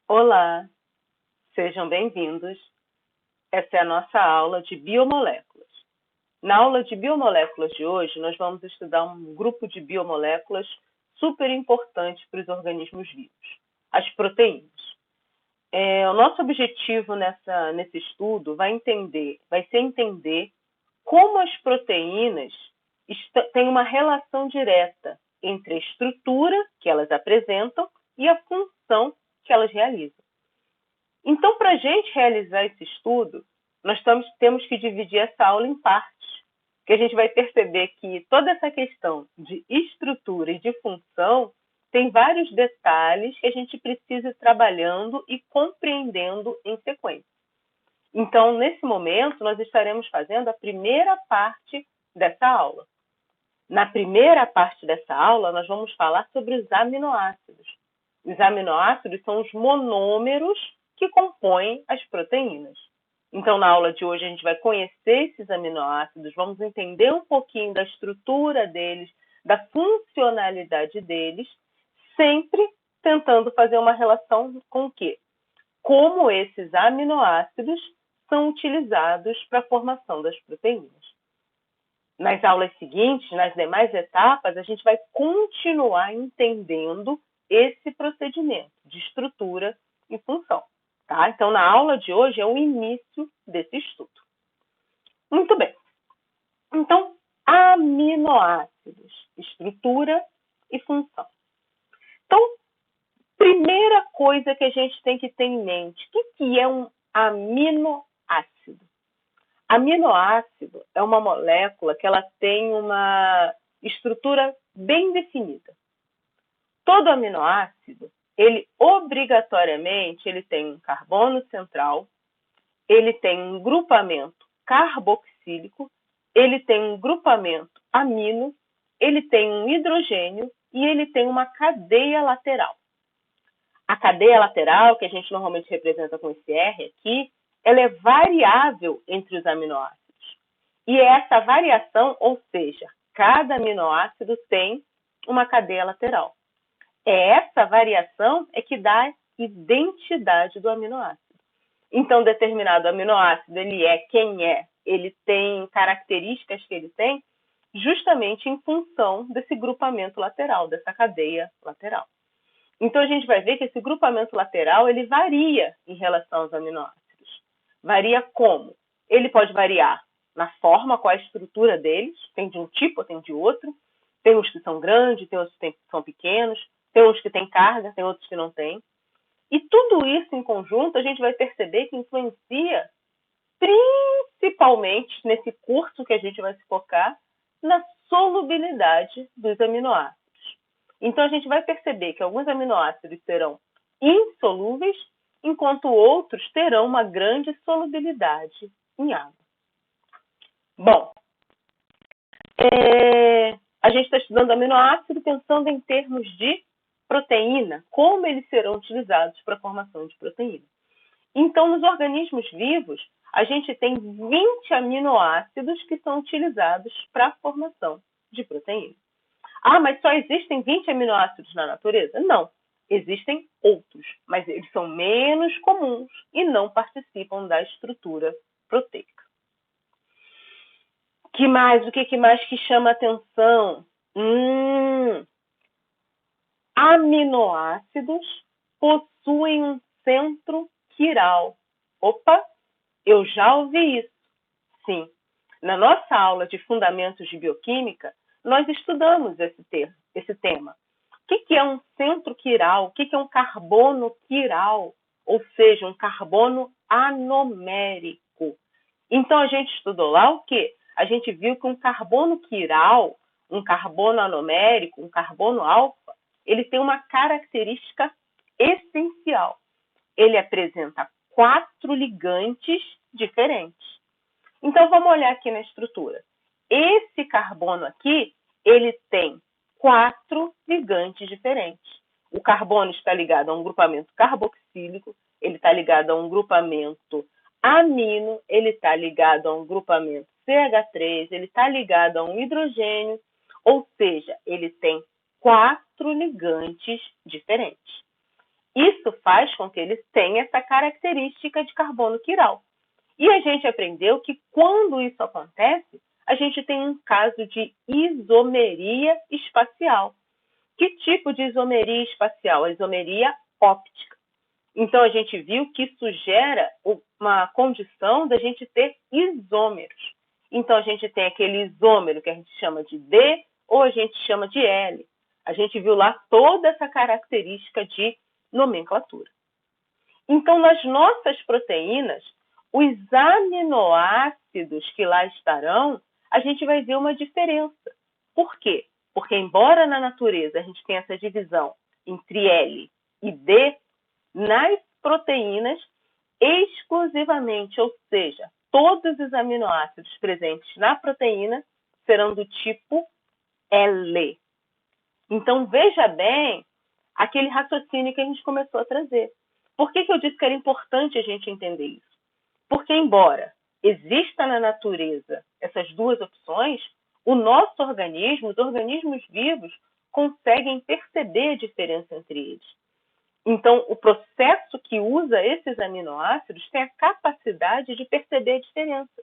Olá, sejam bem-vindos. Essa é a nossa aula de biomoléculas. Na aula de biomoléculas de hoje, nós vamos estudar um grupo de biomoléculas super importante para os organismos vivos, as proteínas. O nosso objetivo nesse estudo vai ser entender como as proteínas têm uma relação direta entre a estrutura que elas apresentam e a função que elas realizam. Então, para a gente realizar esse estudo, nós temos que dividir essa aula em partes, que a gente vai perceber que toda essa questão de estrutura e de função tem vários detalhes que a gente precisa ir trabalhando e compreendendo em sequência. Então, nesse momento, nós estaremos fazendo a primeira parte dessa aula. Na primeira parte dessa aula, nós vamos falar sobre os aminoácidos. Os aminoácidos são os monômeros que compõem as proteínas. Então, na aula de hoje, a gente vai conhecer esses aminoácidos, vamos entender um pouquinho da estrutura deles, da funcionalidade deles, sempre tentando fazer uma relação com o quê? Como esses aminoácidos são utilizados para a formação das proteínas. Nas aulas seguintes, nas demais etapas, a gente vai continuar entendendo esse procedimento de estrutura e função. Tá? Então, na aula de hoje é o início desse estudo. Muito bem. Então, aminoácidos, estrutura e função. Então, primeira coisa que a gente tem que ter em mente, o que é um aminoácido? Aminoácido é uma molécula que ela tem uma estrutura bem definida. Todo aminoácido, ele obrigatoriamente tem um carbono central, ele tem um grupamento carboxílico, ele tem um grupamento amino, ele tem um hidrogênio e ele tem uma cadeia lateral. A cadeia lateral, que a gente normalmente representa com esse R aqui, ela é variável entre os aminoácidos. E essa variação, ou seja, cada aminoácido tem uma cadeia lateral. Essa variação é que dá identidade do aminoácido. Então, determinado aminoácido, ele é quem é, ele tem características que ele tem, justamente em função desse grupamento lateral, dessa cadeia lateral. Então, a gente vai ver que esse grupamento lateral, ele varia em relação aos aminoácidos. Varia como? Ele pode variar na forma, qual é a estrutura deles, tem de um tipo ou tem de outro, tem uns que são grandes, tem outros que são pequenos, tem uns que têm carga, tem outros que não têm. E tudo isso em conjunto, a gente vai perceber que influencia principalmente nesse curso que a gente vai se focar na solubilidade dos aminoácidos. Então, a gente vai perceber que alguns aminoácidos serão insolúveis, enquanto outros terão uma grande solubilidade em água. Bom, a gente está estudando aminoácido pensando em termos de proteína, como eles serão utilizados para a formação de proteína. Então, nos organismos vivos, a gente tem 20 aminoácidos que são utilizados para a formação de proteína. Ah, mas só existem 20 aminoácidos na natureza? Não. Existem outros, mas eles são menos comuns e não participam da estrutura proteica. O que mais que chama atenção? Aminoácidos possuem um centro quiral. Opa, eu já ouvi isso. Sim, na nossa aula de Fundamentos de Bioquímica, nós estudamos esse tema. O que é um centro quiral? O que é um carbono quiral? Ou seja, um carbono anomérico. Então, a gente estudou lá o quê? A gente viu que um carbono quiral, um carbono anomérico, um carbono alfa, ele tem uma característica essencial. Ele apresenta 4 ligantes diferentes. Então, vamos olhar aqui na estrutura. Esse carbono aqui, ele tem 4 ligantes diferentes. O carbono está ligado a um grupamento carboxílico, ele está ligado a um grupamento amino, ele está ligado a um grupamento CH3, ele está ligado a um hidrogênio, ou seja, ele tem 4 ligantes diferentes. Isso faz com que ele tenha essa característica de carbono quiral. E a gente aprendeu que quando isso acontece, a gente tem um caso de isomeria espacial. Que tipo de isomeria espacial? A isomeria óptica. Então, a gente viu que isso gera uma condição da gente ter isômeros. Então, a gente tem aquele isômero que a gente chama de D ou a gente chama de L. A gente viu lá toda essa característica de nomenclatura. Então, nas nossas proteínas, os aminoácidos que lá estarão, a gente vai ver uma diferença. Por quê? Porque, embora na natureza a gente tenha essa divisão entre L e D, nas proteínas, exclusivamente, ou seja, todos os aminoácidos presentes na proteína serão do tipo L. Então, veja bem aquele raciocínio que a gente começou a trazer. Por que eu disse que era importante a gente entender isso? Porque, embora exista na natureza essas duas opções, o nosso organismo, os organismos vivos, conseguem perceber a diferença entre eles. Então, o processo que usa esses aminoácidos tem a capacidade de perceber a diferença,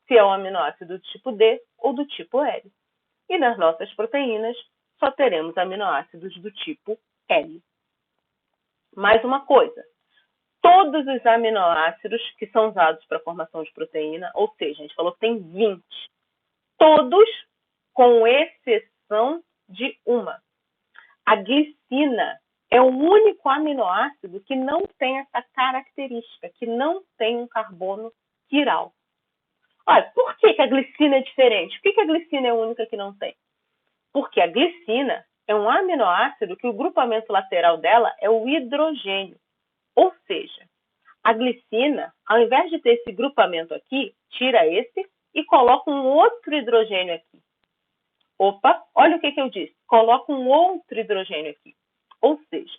se é um aminoácido do tipo D ou do tipo L. E nas nossas proteínas, só teremos aminoácidos do tipo L. Mais uma coisa, todos os aminoácidos que são usados para a formação de proteína, ou seja, a gente falou que tem 20, todos com exceção de uma. A glicina é o único aminoácido que não tem essa característica, que não tem um carbono quiral. Olha, por que a glicina é diferente? Por que a glicina é a única que não tem? Porque a glicina é um aminoácido que o grupamento lateral dela é o hidrogênio. Ou seja, a glicina, ao invés de ter esse grupamento aqui, tira esse e coloca um outro hidrogênio aqui. Opa, olha o que eu disse. Coloca um outro hidrogênio aqui. Ou seja,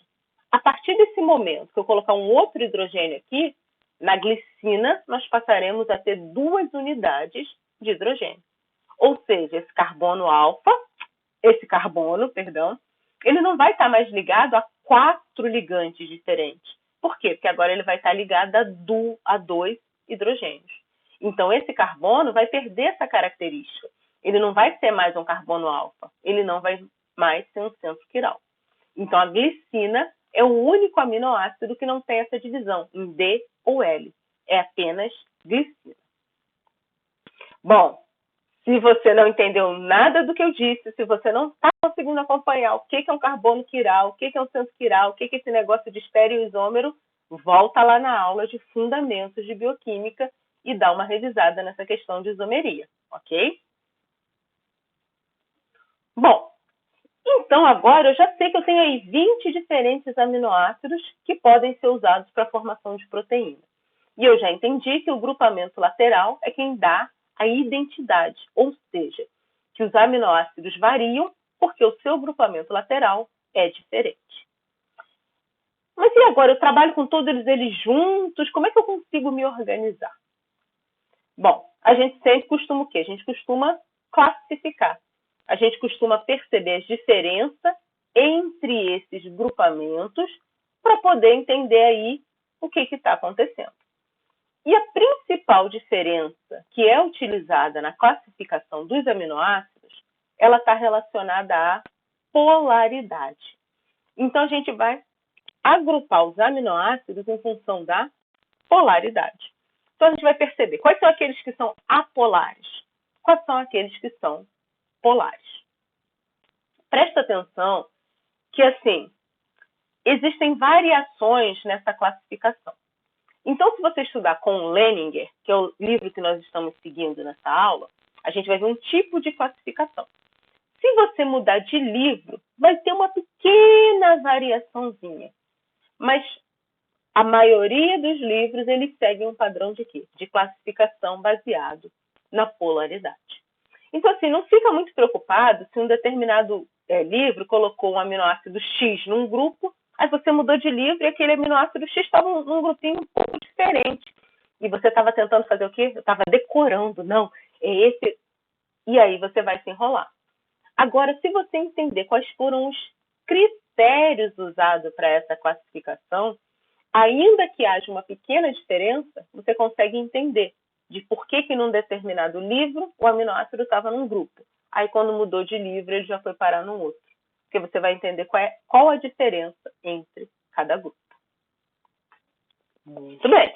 a partir desse momento que eu colocar um outro hidrogênio aqui, na glicina nós passaremos a ter 2 unidades de hidrogênio. Ou seja, esse carbono, ele não vai estar mais ligado a 4 ligantes diferentes. Por quê? Porque agora ele vai estar ligado a 2 hidrogênios. Então, esse carbono vai perder essa característica. Ele não vai ser mais um carbono alfa. Ele não vai mais ser um centro quiral. Então, a glicina é o único aminoácido que não tem essa divisão em D ou L. É apenas glicina. Bom, se você não entendeu nada do que eu disse, se você não está conseguindo acompanhar o que é um carbono quiral, o que é um centro quiral, o que é esse negócio de estereoisômero, volta lá na aula de Fundamentos de Bioquímica e dá uma revisada nessa questão de isomeria, ok? Bom, então agora eu já sei que eu tenho aí 20 diferentes aminoácidos que podem ser usados para a formação de proteína. E eu já entendi que o grupamento lateral é quem dá a identidade, ou seja, que os aminoácidos variam porque o seu grupamento lateral é diferente. Mas e agora? Eu trabalho com todos eles juntos, como é que eu consigo me organizar? Bom, a gente sempre costuma o quê? A gente costuma classificar. A gente costuma perceber as diferenças entre esses grupamentos para poder entender aí o que está acontecendo. E a principal diferença que é utilizada na classificação dos aminoácidos, ela está relacionada à polaridade. Então, a gente vai agrupar os aminoácidos em função da polaridade. Então, a gente vai perceber quais são aqueles que são apolares, quais são aqueles que são polares. Presta atenção que, assim, existem variações nessa classificação. Então, se você estudar com Leninger, que é o livro que nós estamos seguindo nessa aula, a gente vai ver um tipo de classificação. Se você mudar de livro, vai ter uma pequena variaçãozinha. Mas a maioria dos livros, eles seguem um padrão de quê? De classificação baseado na polaridade. Então, assim, não fica muito preocupado se um determinado livro colocou um aminoácido X num grupo, aí você mudou de livro e aquele aminoácido X estava num grupinho um pouco diferente. E você estava tentando fazer o quê? Eu estava decorando, não, é esse. E aí você vai se enrolar. Agora, se você entender quais foram os critérios critérios usados para essa classificação, ainda que haja uma pequena diferença, você consegue entender de por que num determinado livro o aminoácido estava num grupo. Aí, quando mudou de livro, ele já foi parar num outro. Porque você vai entender qual a diferença entre cada grupo. Muito bem.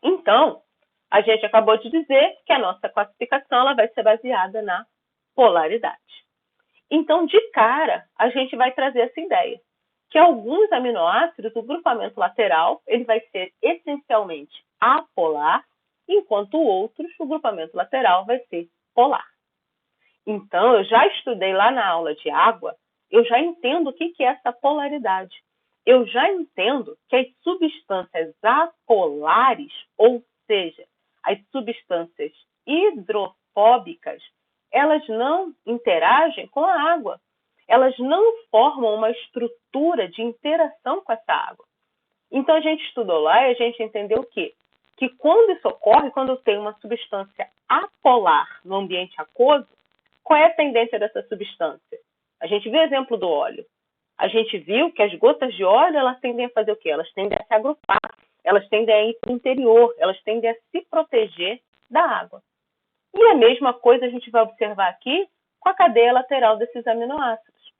Então, a gente acabou de dizer que a nossa classificação ela vai ser baseada na polaridade. Então, de cara, a gente vai trazer essa ideia, que alguns aminoácidos, o grupamento lateral, ele vai ser essencialmente apolar, enquanto outros, o grupamento lateral vai ser polar. Então, eu já estudei lá na aula de água, eu já entendo o que é essa polaridade. Eu já entendo que as substâncias apolares, ou seja, as substâncias hidrofóbicas, elas não interagem com a água. Elas não formam uma estrutura de interação com essa água. Então, a gente estudou lá e a gente entendeu o quê? Que quando isso ocorre, quando eu tenho uma substância apolar no ambiente aquoso, qual é a tendência dessa substância? A gente viu o exemplo do óleo. A gente viu que as gotas de óleo, elas tendem a fazer o quê? Elas tendem a se agrupar, elas tendem a ir para o interior, elas tendem a se proteger da água. E a mesma coisa a gente vai observar aqui com a cadeia lateral desses aminoácidos.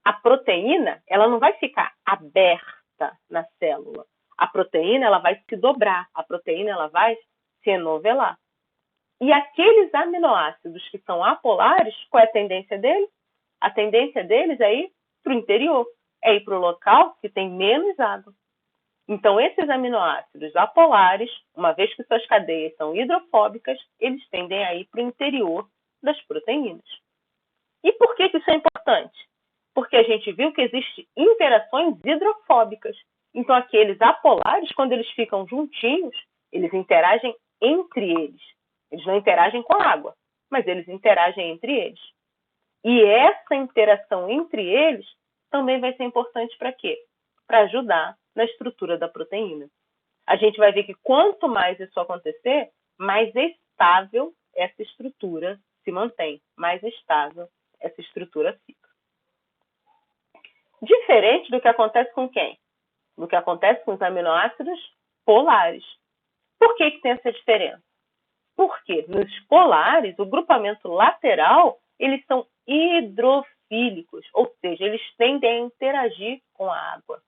A proteína, ela não vai ficar aberta na célula. A proteína, ela vai se dobrar. A proteína, ela vai se enovelar. E aqueles aminoácidos que são apolares, qual é a tendência deles? A tendência deles é ir para o interior, é ir para o local que tem menos água. Então, esses aminoácidos apolares, uma vez que suas cadeias são hidrofóbicas, eles tendem a ir para o interior das proteínas. E por que isso é importante? Porque a gente viu que existem interações hidrofóbicas. Então, aqueles apolares, quando eles ficam juntinhos, eles interagem entre eles. Eles não interagem com a água, mas eles interagem entre eles. E essa interação entre eles também vai ser importante para quê? Para ajudar na estrutura da proteína. A gente vai ver que quanto mais isso acontecer, mais estável essa estrutura se mantém, mais estável essa estrutura fica. Diferente do que acontece com quem? Do que acontece com os aminoácidos polares. Por que tem essa diferença? Porque nos polares, o grupamento lateral, eles são hidrofílicos, ou seja, eles tendem a interagir com a água.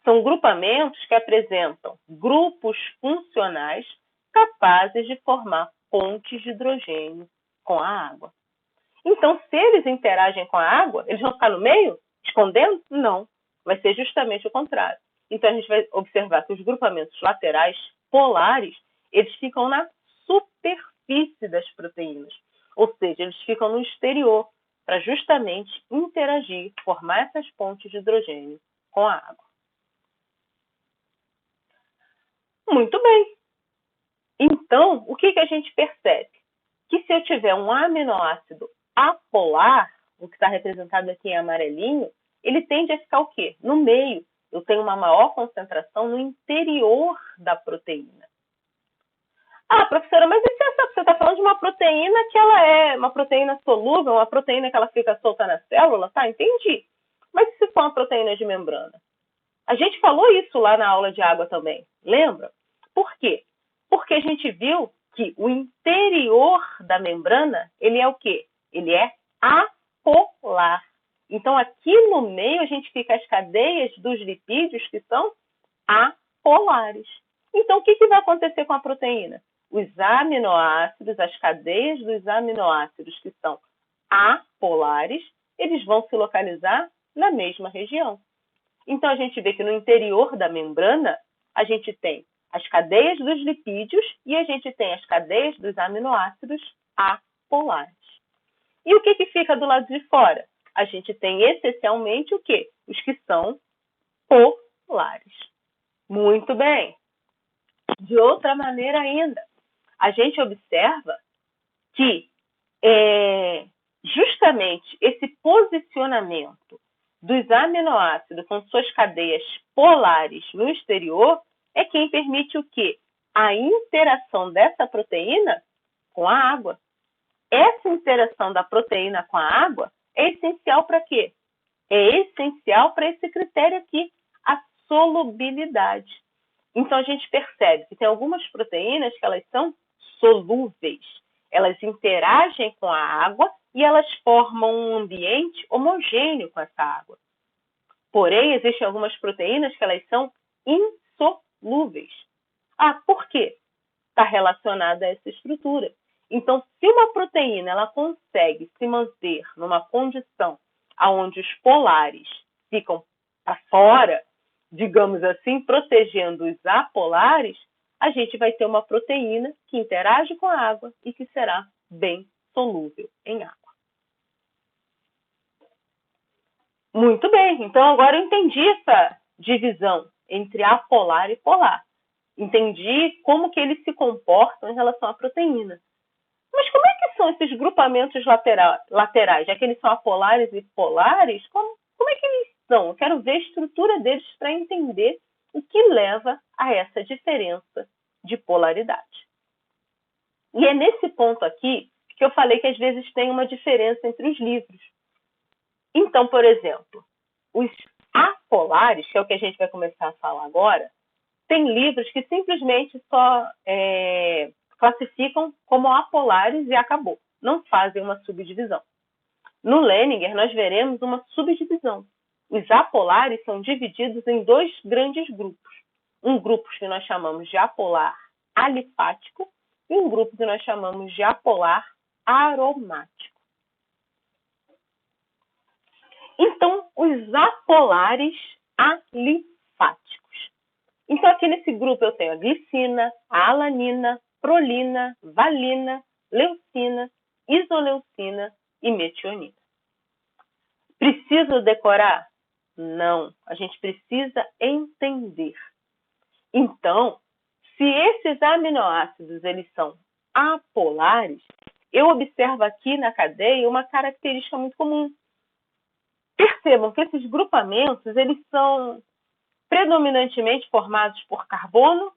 São grupamentos que apresentam grupos funcionais capazes de formar pontes de hidrogênio com a água. Então, se eles interagem com a água, eles vão ficar no meio, escondendo? Não. Vai ser justamente o contrário. Então, a gente vai observar que os grupamentos laterais polares, eles ficam na superfície das proteínas. Ou seja, eles ficam no exterior para justamente interagir, formar essas pontes de hidrogênio com a água. Muito bem. Então, o que a gente percebe? Que se eu tiver um aminoácido apolar, o que está representado aqui em amarelinho, ele tende a ficar o quê? No meio. Eu tenho uma maior concentração no interior da proteína. Ah, professora, mas e se você está falando de uma proteína que ela é uma proteína solúvel, uma proteína que ela fica solta na célula? Tá, entendi. Mas e se for uma proteína de membrana? A gente falou isso lá na aula de água também, lembra? Por quê? Porque a gente viu que o interior da membrana, ele é o quê? Ele é apolar. Então, aqui no meio, a gente fica as cadeias dos lipídios que são apolares. Então, o que vai acontecer com a proteína? Os aminoácidos, as cadeias dos aminoácidos que são apolares, eles vão se localizar na mesma região. Então, a gente vê que no interior da membrana, a gente tem as cadeias dos lipídios e a gente tem as cadeias dos aminoácidos apolares. E o que fica do lado de fora? A gente tem essencialmente o quê? Os que são polares. Muito bem. De outra maneira ainda, a gente observa que justamente esse posicionamento dos aminoácidos com suas cadeias polares no exterior é quem permite o quê? A interação dessa proteína com a água. essa interação da proteína com a água é essencial para quê? É essencial para esse critério aqui, a solubilidade. Então, a gente percebe que tem algumas proteínas que elas são solúveis. Elas interagem com a água e elas formam um ambiente homogêneo com essa água. Porém, existem algumas proteínas que elas são insolúveis. Ah, por quê? Está relacionada a essa estrutura. Então, se uma proteína ela consegue se manter numa condição onde os polares ficam para fora, digamos assim, protegendo os apolares, a gente vai ter uma proteína que interage com a água e que será bem solúvel em água. Muito bem, então agora eu entendi essa divisão entre apolar e polar. Entendi como que eles se comportam em relação à proteína. Mas como é que são esses grupamentos laterais? Já que eles são apolares e polares, como é que eles são? Eu quero ver a estrutura deles para entender o que leva a essa diferença de polaridade. E é nesse ponto aqui que eu falei que às vezes tem uma diferença entre os livros. Então, por exemplo, os apolares, que é o que a gente vai começar a falar agora, tem livros que simplesmente só classificam como apolares e acabou. Não fazem uma subdivisão. No Leninger, nós veremos uma subdivisão. Os apolares são divididos em dois grandes grupos. Um grupo que nós chamamos de apolar alifático e um grupo que nós chamamos de apolar aromático. Então, os apolares alifáticos. Então, aqui nesse grupo eu tenho a glicina, a alanina, prolina, valina, leucina, isoleucina e metionina. Preciso decorar? Não, a gente precisa entender. Então, se esses aminoácidos eles são apolares, eu observo aqui na cadeia uma característica muito comum. Percebam que esses grupamentos eles são predominantemente formados por carbono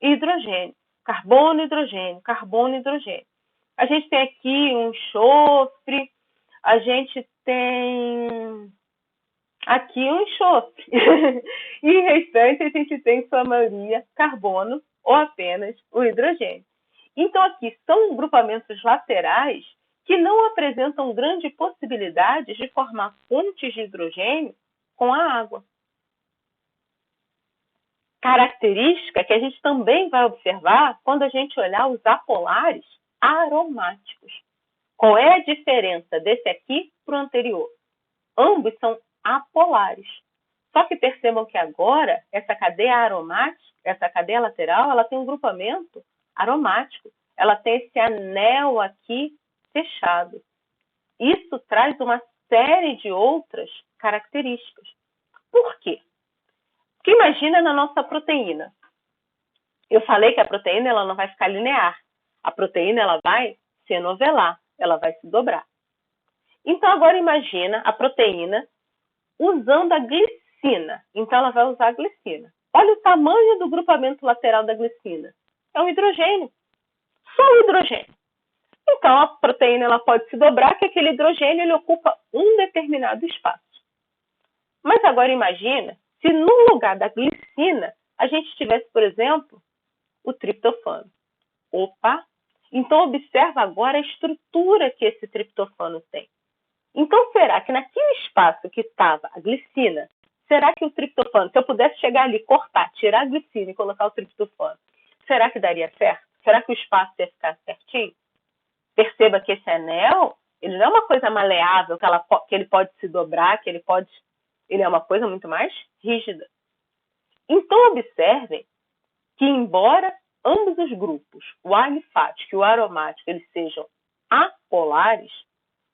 e hidrogênio. Carbono, hidrogênio, carbono, hidrogênio. A gente tem aqui um enxofre, a gente tem aqui um enxofre. E o restante a gente tem, em sua maioria, carbono ou apenas o hidrogênio. Então, aqui são grupamentos laterais que não apresentam grande possibilidade de formar pontes de hidrogênio com a água. Característica que a gente também vai observar quando a gente olhar os apolares aromáticos. Qual é a diferença desse aqui para o anterior? Ambos são apolares. Só que percebam que agora essa cadeia aromática, essa cadeia lateral, ela tem um grupamento aromático. Ela tem esse anel aqui fechado. Isso traz uma série de outras características. Por quê? Porque imagina na nossa proteína. Eu falei que a proteína ela não vai ficar linear. A proteína ela vai se enovelar, ela vai se dobrar. Então, agora imagina a proteína usando a glicina. Então, ela vai usar a glicina. Olha o tamanho do grupamento lateral da glicina. É um hidrogênio. Só um hidrogênio. Então, a proteína ela pode se dobrar, que aquele hidrogênio ele ocupa um determinado espaço. Mas agora imagina se no lugar da glicina a gente tivesse, por exemplo, o triptofano. Opa! Então, observa agora a estrutura que esse triptofano tem. Então, será que naquele espaço que estava a glicina, será que o triptofano, se eu pudesse chegar ali, cortar, tirar a glicina e colocar o triptofano, será que daria certo? Será que o espaço ia ficar certinho? Perceba que esse anel, ele não é uma coisa maleável, que ele pode se dobrar, ele é uma coisa muito mais rígida. Então, observem que, embora ambos os grupos, o alifático e o aromático, eles sejam apolares,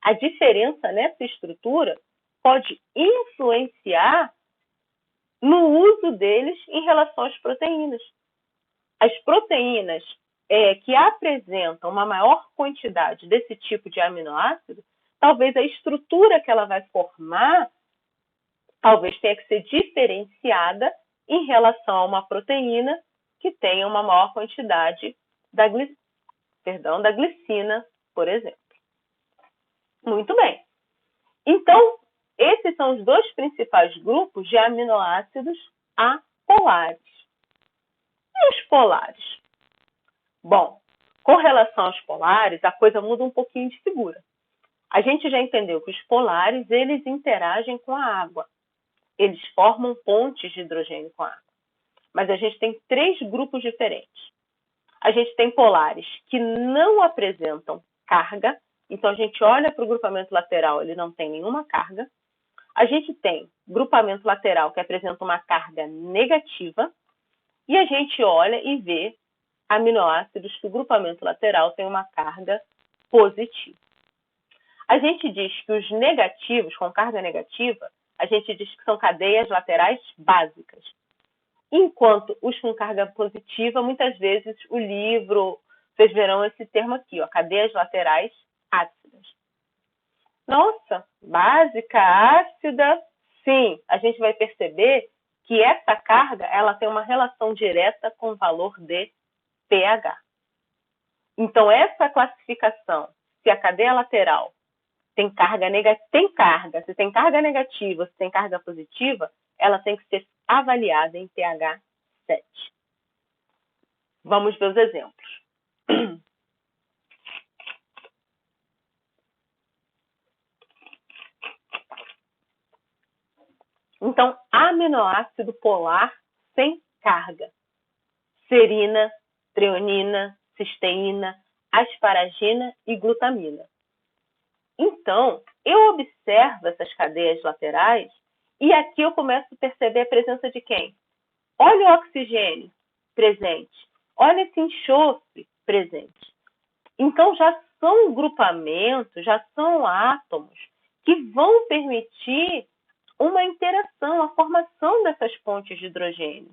a diferença nessa estrutura pode influenciar no uso deles em relação às proteínas. As proteínas que apresentam uma maior quantidade desse tipo de aminoácido, talvez a estrutura que ela vai formar, talvez tenha que ser diferenciada em relação a uma proteína que tenha uma maior quantidade da glicina, por exemplo. Muito bem. Então, esses são os dois principais grupos de aminoácidos apolares. E os polares? Bom, com relação aos polares, a coisa muda um pouquinho de figura. A gente já entendeu que os polares, eles interagem com a água. Eles formam pontes de hidrogênio com a água. Mas a gente tem três grupos diferentes. A gente tem polares que não apresentam carga, então a gente olha para o grupamento lateral, ele não tem nenhuma carga. A gente tem grupamento lateral que apresenta uma carga negativa, e a gente olha e vê aminoácidos que o grupamento lateral tem uma carga positiva. A gente diz que os negativos, com carga negativa, a gente diz que são cadeias laterais básicas. Enquanto os com carga positiva, muitas vezes o livro, vocês verão esse termo aqui, ó, cadeias laterais ácidas. Nossa, básica, ácida, sim, a gente vai perceber que essa carga ela tem uma relação direta com o valor de pH. Então, essa classificação, se a cadeia lateral tem carga negativa, se tem carga negativa, se tem carga positiva, ela tem que ser avaliada em pH 7. Vamos ver os exemplos. Então, aminoácido polar sem carga. Serina, treonina, cisteína, asparagina e glutamina. Então, eu observo essas cadeias laterais e aqui eu começo a perceber a presença de quem? Olha o oxigênio presente. Olha esse enxofre presente. Então, já são grupamentos, já são átomos que vão permitir uma interação, a formação dessas pontes de hidrogênio.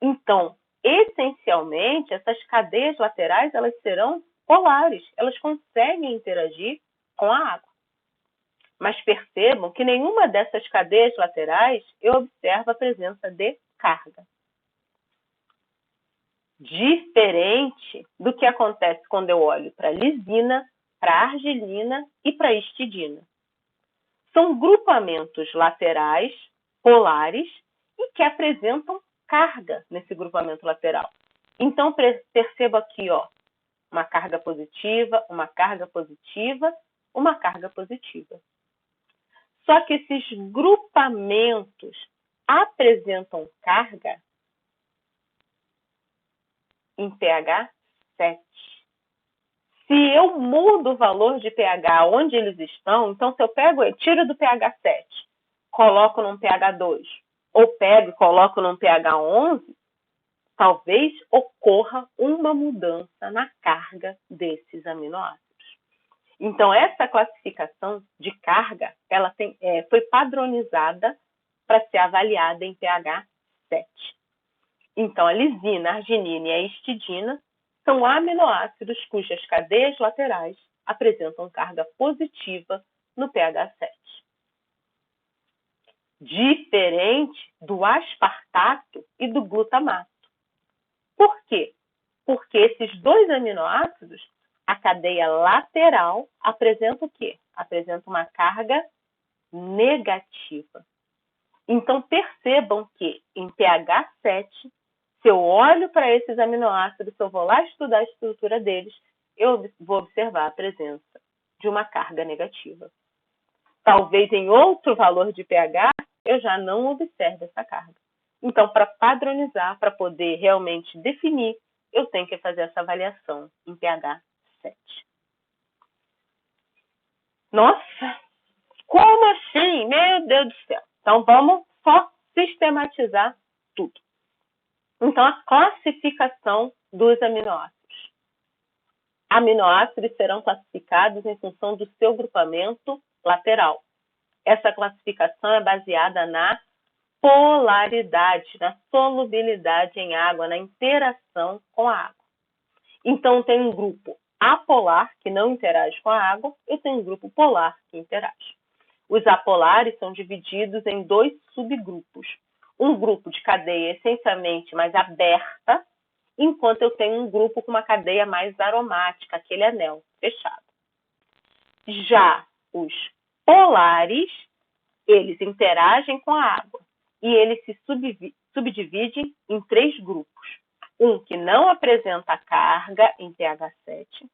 Então, essencialmente, essas cadeias laterais elas serão polares, elas conseguem interagir com a água. Mas percebam que nenhuma dessas cadeias laterais eu observo a presença de carga. Diferente do que acontece quando eu olho para a lisina, para a argilina e para a histidina. São grupamentos laterais, polares, e que apresentam carga nesse grupamento lateral. Então, percebo aqui, ó, uma carga positiva, uma carga positiva, uma carga positiva. Só que esses grupamentos apresentam carga em pH 7. Se eu mudo o valor de pH onde eles estão, então se eu tiro do pH 7, coloco num pH 2, ou pego e coloco num pH 11, talvez ocorra uma mudança na carga desses aminoácidos. Então, essa classificação de carga ela foi padronizada para ser avaliada em pH 7. Então, a lisina, a arginina e a histidina são aminoácidos cujas cadeias laterais apresentam carga positiva no pH 7. Diferente do aspartato e do glutamato. Por quê? Porque esses dois aminoácidos, a cadeia lateral apresenta o quê? Apresenta uma carga negativa. Então, percebam que em pH 7, se eu olho para esses aminoácidos, se eu vou lá estudar a estrutura deles, eu vou observar a presença de uma carga negativa. Talvez em outro valor de pH, eu já não observe essa carga. Então, para padronizar, para poder realmente definir, eu tenho que fazer essa avaliação em pH 7. Nossa, como assim? Meu Deus do céu. Então, vamos só sistematizar tudo. Então, a classificação dos aminoácidos. Aminoácidos serão classificados em função do seu grupamento lateral. Essa classificação é baseada na polaridade, na solubilidade em água, na interação com a água. Então, tem um grupo apolar, que não interage com a água, e tem um grupo polar, que interage. Os apolares são divididos em dois subgrupos. Um grupo de cadeia essencialmente mais aberta, enquanto eu tenho um grupo com uma cadeia mais aromática, aquele anel fechado. Já os polares, eles interagem com a água e eles se subdividem em 3 grupos. Um que não apresenta carga em pH 7,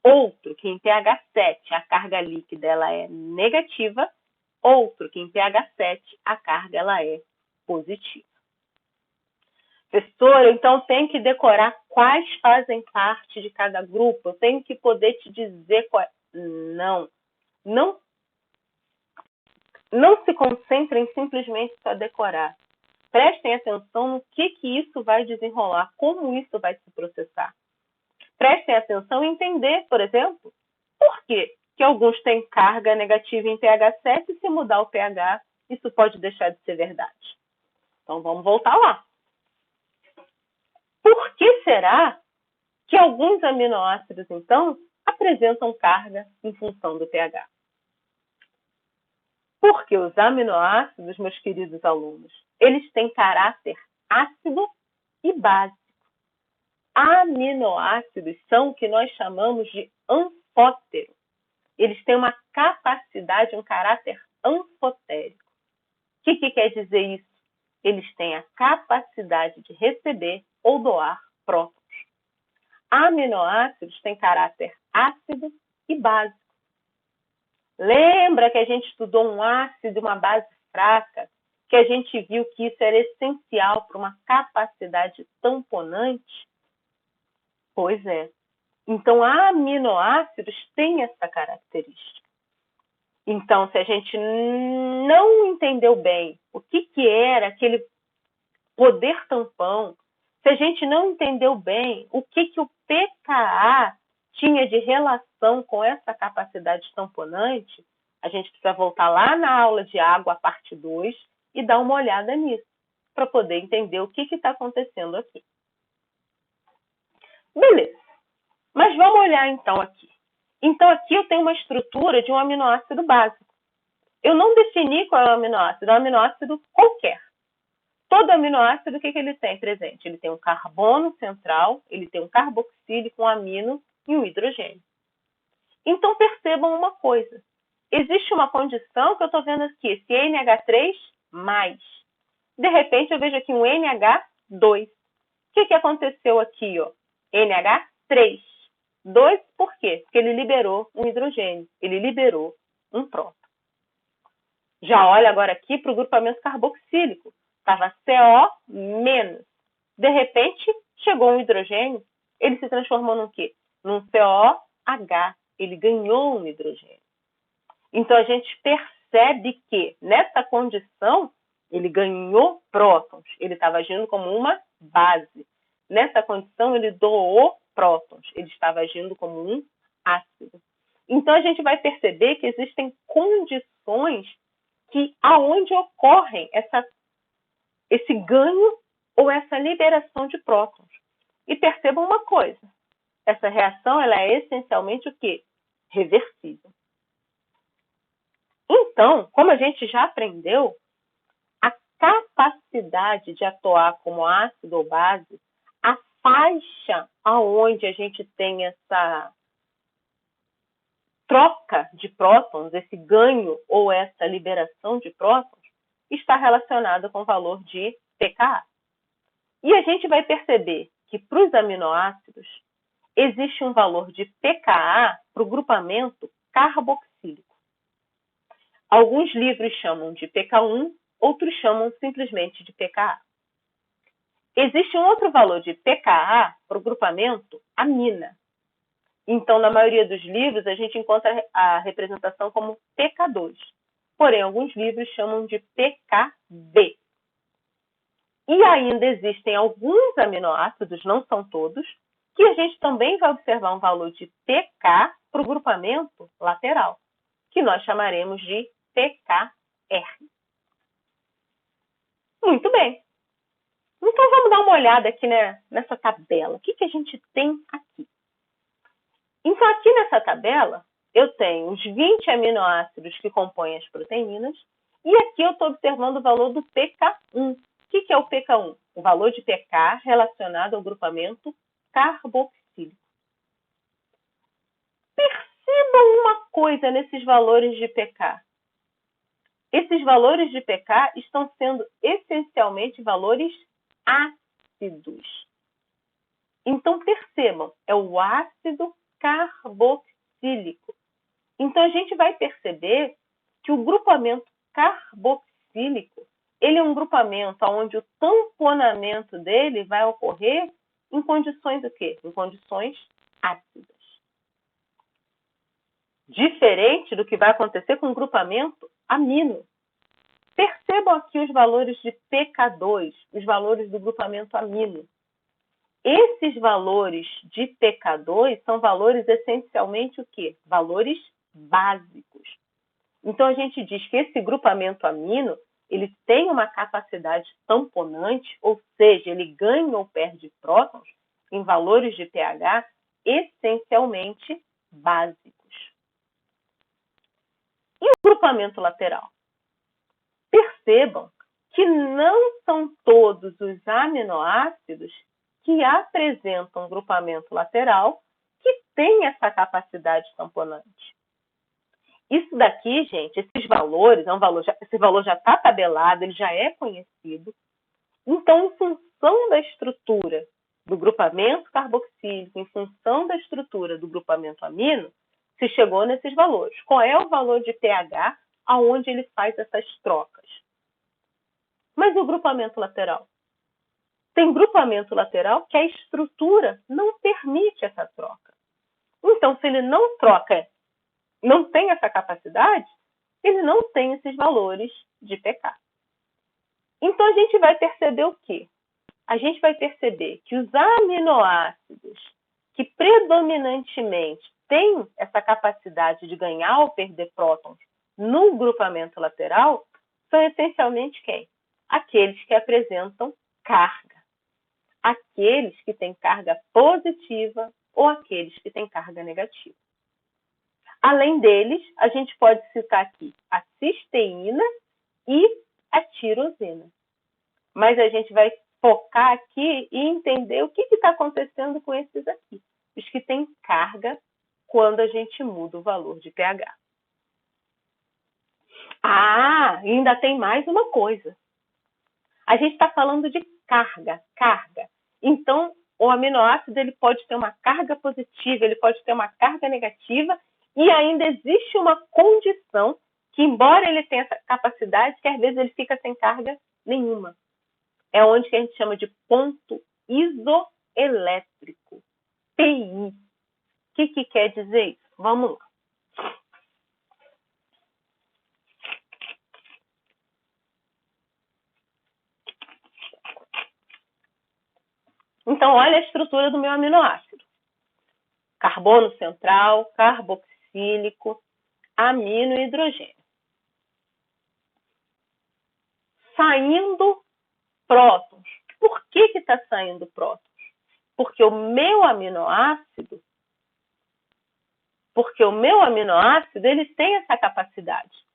outro que em pH 7 a carga líquida ela é negativa, outro que em pH 7 a carga ela é positiva. Professor, então tem que decorar quais fazem parte de cada grupo, eu tenho que poder te dizer qual... Não se concentrem simplesmente só decorar. Prestem atenção no que isso vai desenrolar, como isso vai se processar. Prestem atenção em entender, por exemplo, por que alguns têm carga negativa em pH 7 e se mudar o pH, isso pode deixar de ser verdade. Então, vamos voltar lá. Por que será que alguns aminoácidos, então, apresentam carga em função do pH? Porque os aminoácidos, meus queridos alunos, eles têm caráter ácido e básico. Aminoácidos são o que nós chamamos de anfótero. Eles têm uma capacidade, um caráter anfotérico. O que quer dizer isso? Eles têm a capacidade de receber ou doar prótons. Aminoácidos têm caráter ácido e básico. Lembra que a gente estudou um ácido e uma base fraca? Que a gente viu que isso era essencial para uma capacidade tamponante? Pois é. Então, aminoácidos têm essa característica. Então, se a gente não entendeu bem o que era aquele poder tampão, se a gente não entendeu bem o que o pKa tinha de relação com essa capacidade tamponante, a gente precisa voltar lá na aula de água, a parte 2, e dar uma olhada nisso, para poder entender o que está acontecendo aqui. Beleza. Mas vamos olhar então aqui. Então aqui eu tenho uma estrutura de um aminoácido básico. Eu não defini qual é o aminoácido, é um aminoácido qualquer. Todo aminoácido, o que ele tem presente? Ele tem um carbono central, ele tem um carboxílico, um amino e um hidrogênio. Então percebam uma coisa. Existe uma condição que eu estou vendo aqui, esse NH3+. De repente eu vejo aqui um NH2. O que aconteceu aqui? Ó? NH3. 2 por quê? Porque ele liberou um hidrogênio, ele liberou um próton. Já olha agora aqui para o grupamento carboxílico. Estava CO-. De repente, chegou um hidrogênio, ele se transformou num quê? Num COH. Ele ganhou um hidrogênio. Então, a gente percebe que, nessa condição, ele ganhou prótons. Ele estava agindo como uma base. Nessa condição, ele doou prótons. Ele estava agindo como um ácido. Então, a gente vai perceber que existem condições aonde ocorrem esse ganho ou essa liberação de prótons. E percebam uma coisa. Essa reação ela é essencialmente o quê? Reversível. Então, como a gente já aprendeu, a capacidade de atuar como ácido ou base, a faixa aonde a gente tem essa troca de prótons, esse ganho ou essa liberação de prótons, está relacionada com o valor de pKa. E a gente vai perceber que para os aminoácidos existe um valor de pKa para o grupamento carboxílico. Alguns livros chamam de pK1, outros chamam simplesmente de pKa. Existe um outro valor de pKa para o grupamento amina. Então, na maioria dos livros, a gente encontra a representação como pK2. Porém, alguns livros chamam de pKb. E ainda existem alguns aminoácidos, não são todos, que a gente também vai observar um valor de pK para o grupamento lateral, que nós chamaremos de pKr. Muito bem. Então, vamos dar uma olhada aqui, né, nessa tabela. O que a gente tem aqui? Então, aqui nessa tabela, eu tenho os 20 aminoácidos que compõem as proteínas, e aqui eu estou observando o valor do pK1. O que é o pK1? O valor de pK relacionado ao grupamento carboxílico. Percebam uma coisa nesses valores de pK. Esses valores de pK estão sendo essencialmente valores ácidos. Então, percebam, é o ácido carboxílico. Então, a gente vai perceber que o grupamento carboxílico, ele é um grupamento onde o tamponamento dele vai ocorrer em condições o quê? Em condições ácidas. Diferente do que vai acontecer com o grupamento amino. Percebam aqui os valores de pK2, os valores do grupamento amino. Esses valores de pK2 são valores essencialmente o quê? Valores básicos. Então, a gente diz que esse grupamento amino, ele tem uma capacidade tamponante, ou seja, ele ganha ou perde prótons em valores de pH essencialmente básicos. E o grupamento lateral? Percebam que não são todos os aminoácidos que apresentam grupamento lateral que têm essa capacidade tamponante. Isso daqui, gente, esses valores, esse valor já está tabelado, ele já é conhecido. Então, em função da estrutura do grupamento carboxílico, em função da estrutura do grupamento amino, se chegou nesses valores. Qual é o valor de pH aonde ele faz essas trocas? Mas o grupamento lateral? Tem grupamento lateral que a estrutura não permite essa troca. Então, se ele não troca, não tem essa capacidade, ele não tem esses valores de pK. Então, a gente vai perceber o quê? A gente vai perceber que os aminoácidos que predominantemente têm essa capacidade de ganhar ou perder prótons no grupamento lateral são essencialmente quem? Aqueles que apresentam carga. Aqueles que têm carga positiva ou aqueles que têm carga negativa. Além deles, a gente pode citar aqui a cisteína e a tirosina. Mas a gente vai focar aqui e entender o que está acontecendo com esses aqui. Os que têm carga quando a gente muda o valor de pH. Ainda tem mais uma coisa. A gente está falando de carga. Então, o aminoácido ele pode ter uma carga positiva, ele pode ter uma carga negativa, e ainda existe uma condição que, embora ele tenha essa capacidade, que às vezes ele fica sem carga nenhuma. É onde que a gente chama de ponto isoelétrico, PI. O que quer dizer isso? Vamos lá. Então, olha a estrutura do meu aminoácido. Carbono central, carboxílico, amino e hidrogênio. Saindo prótons. Por que está saindo prótons? Porque o meu aminoácido, ele tem essa capacidade.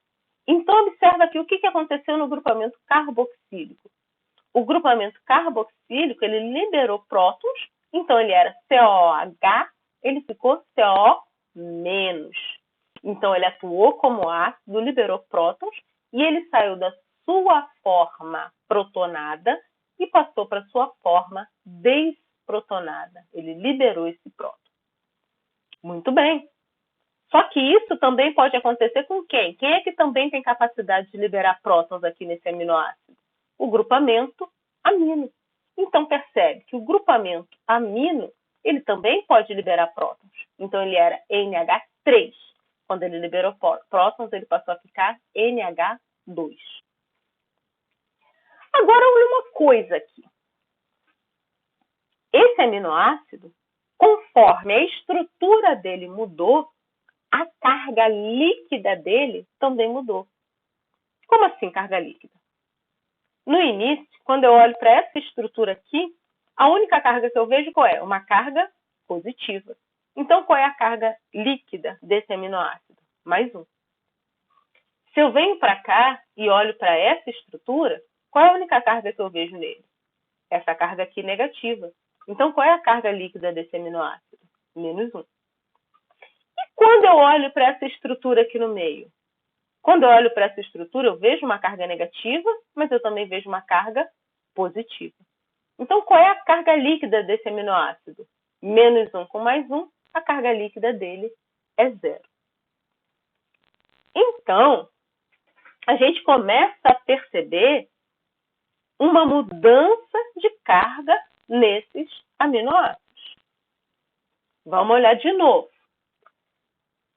Então, observa aqui o que aconteceu no grupamento carboxílico. O grupamento carboxílico, ele liberou prótons, então ele era COH, ele ficou CO-. Então, ele atuou como ácido, liberou prótons, e ele saiu da sua forma protonada e passou para a sua forma desprotonada. Ele liberou esse próton. Muito bem. Só que isso também pode acontecer com quem? Quem é que também tem capacidade de liberar prótons aqui nesse aminoácido? O grupamento amino. Então, percebe que o grupamento amino, ele também pode liberar prótons. Então, ele era NH3. Quando ele liberou prótons, ele passou a ficar NH2. Agora, olha uma coisa aqui. Esse aminoácido, conforme a estrutura dele mudou, a carga líquida dele também mudou. Como assim carga líquida? No início, quando eu olho para essa estrutura aqui, a única carga que eu vejo qual é? Uma carga positiva. Então, qual é a carga líquida desse aminoácido? Mais um. Se eu venho para cá e olho para essa estrutura, qual é a única carga que eu vejo nele? Essa carga aqui negativa. Então, qual é a carga líquida desse aminoácido? -1. E Quando eu olho para essa estrutura aqui no meio, quando eu olho para essa estrutura, eu vejo uma carga negativa, mas eu também vejo uma carga positiva. Então, qual é a carga líquida desse aminoácido? -1 com +1, a carga líquida dele é 0. Então, a gente começa a perceber uma mudança de carga nesses aminoácidos. Vamos olhar de novo.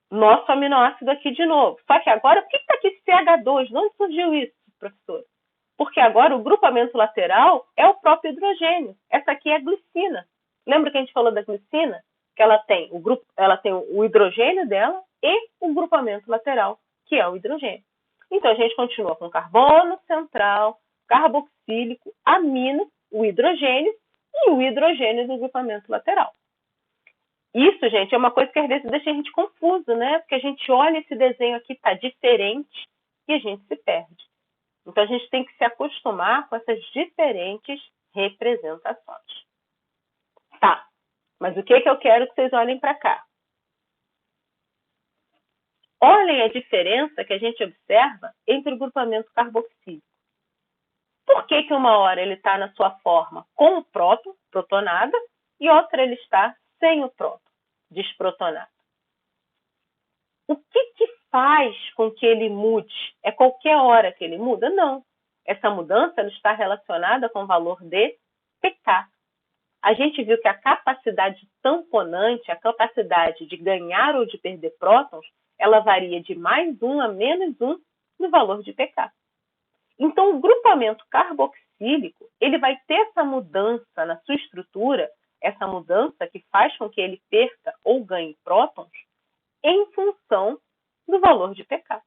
Nosso aminoácido aqui de novo. Só que agora, por que está aqui CH2? De onde surgiu isso, professor? Porque agora o grupamento lateral é o próprio hidrogênio. Essa aqui é a glicina. Lembra que a gente falou da glicina? Que ela tem o hidrogênio dela e o grupamento lateral, que é o hidrogênio. Então, a gente continua com carbono central, carboxílico, amino, o hidrogênio e o hidrogênio do grupamento lateral. Isso, gente, é uma coisa que às vezes deixa a gente confuso, né? Porque a gente olha esse desenho aqui, está diferente, e a gente se perde. Então, a gente tem que se acostumar com essas diferentes representações. Tá, mas o que eu quero que vocês olhem para cá? Olhem a diferença que a gente observa entre o grupamento carboxílico. Por que uma hora ele está na sua forma com o próton, protonada, e outra ele está sem o próton, desprotonado? O que faz com que ele mude? É qualquer hora que ele muda? Não. Essa mudança está relacionada com o valor de pK. A gente viu que a capacidade tamponante, a capacidade de ganhar ou de perder prótons, ela varia de +1 a -1 no valor de pK. Então, o grupamento carboxílico, ele vai ter essa mudança na sua estrutura, essa mudança que faz com que ele perca ou ganhe prótons, em função do valor de pK.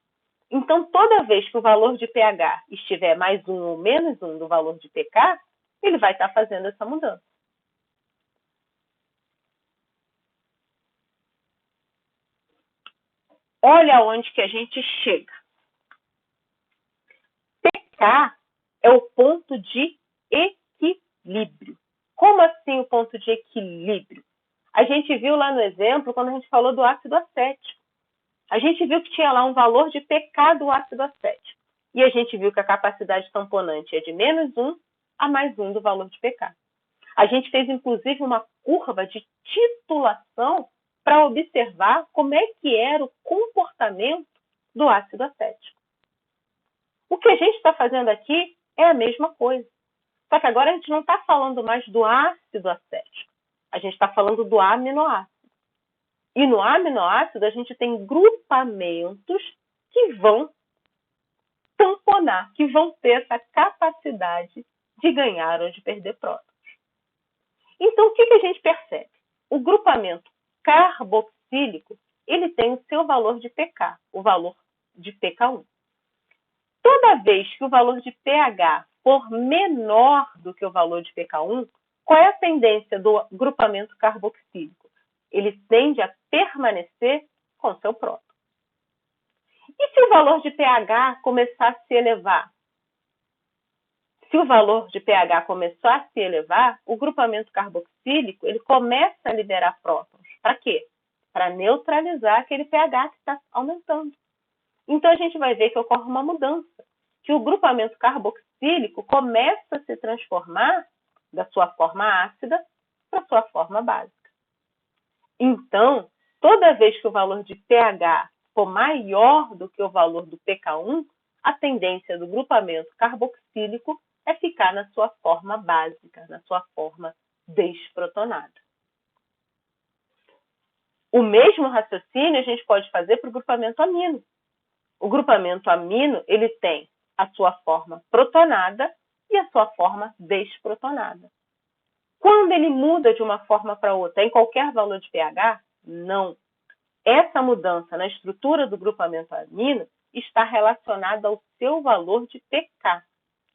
Então, toda vez que o valor de pH estiver +1 ou -1 do valor de pK, ele vai estar fazendo essa mudança. Olha onde que a gente chega. pK é o ponto de equilíbrio. Como assim o ponto de equilíbrio? A gente viu lá no exemplo, quando a gente falou do ácido acético. A gente viu que tinha lá um valor de pK do ácido acético. E a gente viu que a capacidade tamponante é de -1 a +1 do valor de pK. A gente fez, inclusive, uma curva de titulação para observar como é que era o comportamento do ácido acético. O que a gente está fazendo aqui é a mesma coisa. Só que agora a gente não está falando mais do ácido acético. A gente está falando do aminoácido. E no aminoácido, a gente tem grupamentos que vão tamponar, que vão ter essa capacidade de ganhar ou de perder prótons. Então, o que a gente percebe? O grupamento carboxílico, ele tem o seu valor de pK, o valor de pK1. Toda vez que o valor de pH for menor do que o valor de pK1, qual é a tendência do grupamento carboxílico? Ele tende a permanecer com seu próton. E se o valor de pH começar a se elevar? Se o valor de pH começar a se elevar, o grupamento carboxílico ele começa a liberar prótons. Para quê? Para neutralizar aquele pH que está aumentando. Então, a gente vai ver que ocorre uma mudança, que o grupamento carboxílico começa a se transformar da sua forma ácida para a sua forma básica. Então, toda vez que o valor de pH for maior do que o valor do pK1, a tendência do grupamento carboxílico é ficar na sua forma básica, na sua forma desprotonada. O mesmo raciocínio a gente pode fazer para o grupamento amino. O grupamento amino ele tem a sua forma protonada e a sua forma desprotonada. Quando ele muda de uma forma para outra, em qualquer valor de pH? Não. Essa mudança na estrutura do grupamento amino está relacionada ao seu valor de pK.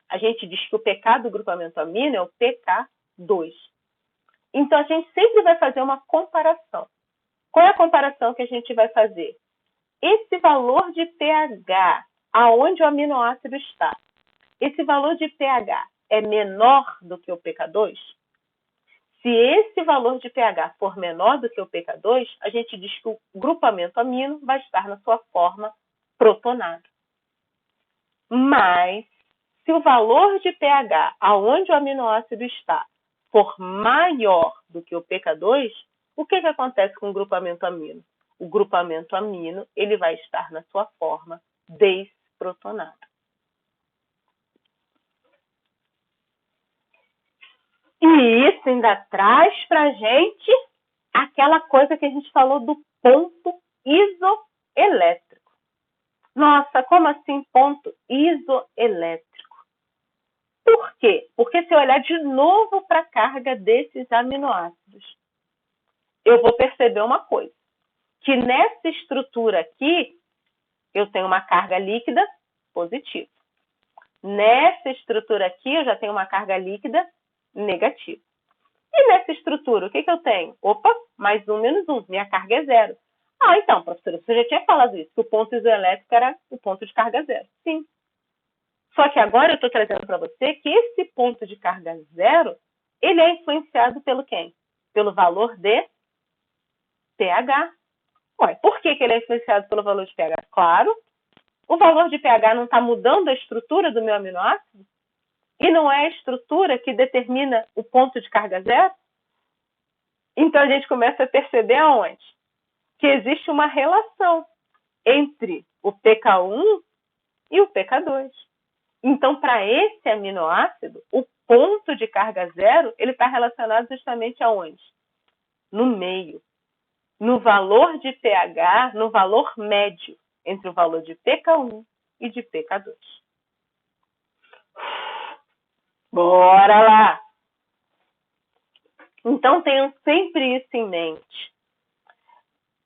A gente diz que o pK do grupamento amino é o pK2. Então, a gente sempre vai fazer uma comparação. Qual é a comparação que a gente vai fazer? Esse valor de pH, aonde o aminoácido está, esse valor de pH é menor do que o pK2? Se esse valor de pH for menor do que o pK2, a gente diz que o grupamento amino vai estar na sua forma protonada. Mas, se o valor de pH aonde o aminoácido está for maior do que o pK2, o que acontece com o grupamento amino? O grupamento amino ele vai estar na sua forma desprotonada. E isso ainda traz para a gente aquela coisa que a gente falou do ponto isoelétrico. Nossa, como assim ponto isoelétrico? Por quê? Porque se eu olhar de novo para a carga desses aminoácidos, eu vou perceber uma coisa, que nessa estrutura aqui, eu tenho uma carga líquida positiva. Nessa estrutura aqui, eu já tenho uma carga líquida negativa. E nessa estrutura, o que eu tenho? Opa, mais 1 menos 1, minha carga é 0. Ah, então, professora, você já tinha falado isso, que o ponto isoelétrico era o ponto de carga 0. Sim. Só que agora eu estou trazendo para você que esse ponto de carga 0, ele é influenciado pelo quem? Pelo valor de pH. Ué, por que ele é influenciado pelo valor de pH? Claro, o valor de pH não está mudando a estrutura do meu aminoácido? E não é a estrutura que determina o ponto de carga 0? Então, a gente começa a perceber aonde? Que existe uma relação entre o pK1 e o pK2. Então, para esse aminoácido, o ponto de carga 0, ele está relacionado justamente aonde? No meio. No valor de pH, no valor médio entre o valor de pK1 e de pK2. Bora lá! Então, tenham sempre isso em mente.